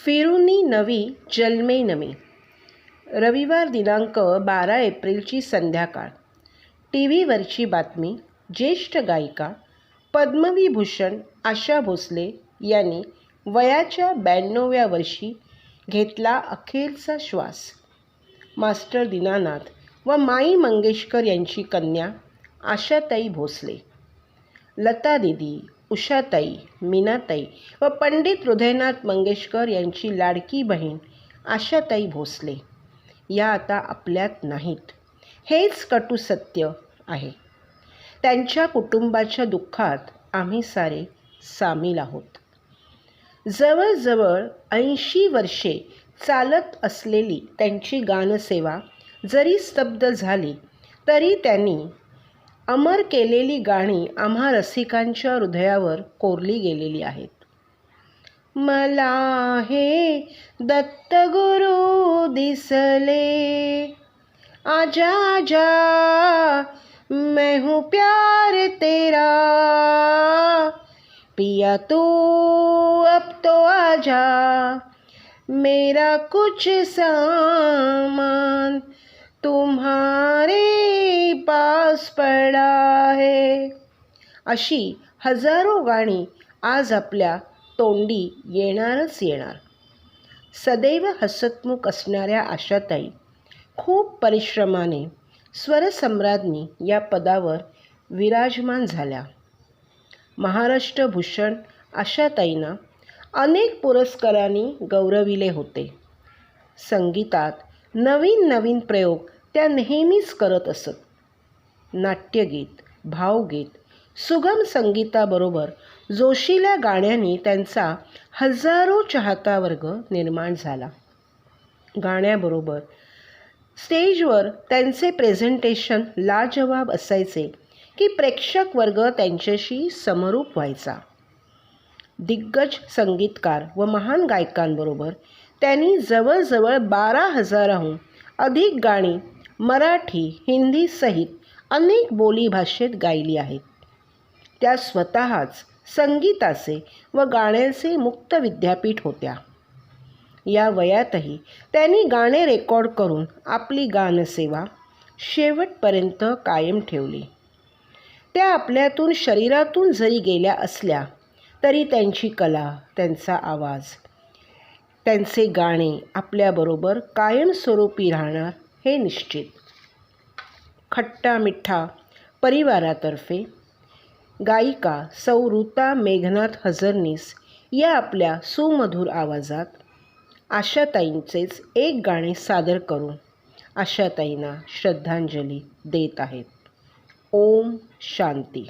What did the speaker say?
फिरूनी नवी जन्मे नमी. रविवार दिनांक 12 एप्रिलची संध्याकाळ. टी व्हीवरची बातमी. ज्येष्ठ गायिका पद्मविभूषण आशा भोसले यांनी वयाच्या 92व्या वर्षी घेतला अखेरचा श्वास. मास्टर दीनानाथ व माई मंगेशकर यांची कन्या आशाताई भोसले, लता दीदी, उषाताई, मीनाताई व पंडित हृदयनाथ मंगेशकर यांची लाडकी बहीण आशाताई भोसले या आता आपल्यात नाहीत. हेच कटू सत्य आहे. त्यांच्या कुटुंबाच्या दुःखात आम्ही सारे सामील आहोत. जवळजवळ 80 वर्षे चालत असलेली त्यांची गानसेवा जरी स्तब्ध झाली तरी त्यांनी अमर केलेली गाणी आम्हा रसिकांच्या हृदयावर कोरली गेलेली आहेत. मला हे दत्तगुरु दिसले, आजा आजा मैं हूँ प्यार तेरा, पिया तू अब तो आजा, मेरा कुछ सामान तुम्हारे पास पडा है. अशी हजारो गाणी आज आपल्या तोंडी येणारच येणार. सदैव हसतमुख असणाऱ्या आशाताई खूप परिश्रमाने स्वरसम्राज्ञी या पदावर विराजमान झाल्या. महाराष्ट्र भूषण आशाताईंना अनेक पुरस्कारांनी गौरविले होते. संगीतात नवीन नवीन प्रयोग त्या नेहमीच करत असत. नाट्यगीत, भावगीत, सुगम संगीताबरोबर जोशील्या गाण्यांनी त्यांचा हजारो चाहता वर्ग निर्माण झाला. गाण्याबरोबर स्टेजवर त्यांचे प्रेझेंटेशन लाजवाब असायचे की प्रेक्षक वर्ग त्यांच्याशी समरूप व्हायचा. दिग्गज संगीतकार व महान गायकांबरोबर त्यांनी जवळजवळ 12,000हून अधिक गाणी मराठी, हिंदी सहित अनेक बोलीभाषेत गायली आहेत. त्या स्वतःच संगीताचे व गाण्याचे मुक्त विद्यापीठ होत्या. या वयातही त्यांनी गाणे रेकॉर्ड करून आपली गानसेवा शेवटपर्यंत कायम ठेवली. त्या आपल्यातून शरीरातून जरी गेल्या असल्या तरी त्यांची कला, त्यांचा आवाज, त्यांचे गाणे आपल्याबरोबर कायमस्वरूपी राहणार हे निश्चित. खट्टा मिठ्ठा परिवारातर्फे गायिका सौ ऋता मेघनाथ हजरनीस या आपल्या सुमधुर आवाजात आशाताईंचेच एक गाणे सादर करून आशाताईंना श्रद्धांजली देत आहेत. ओम शांती.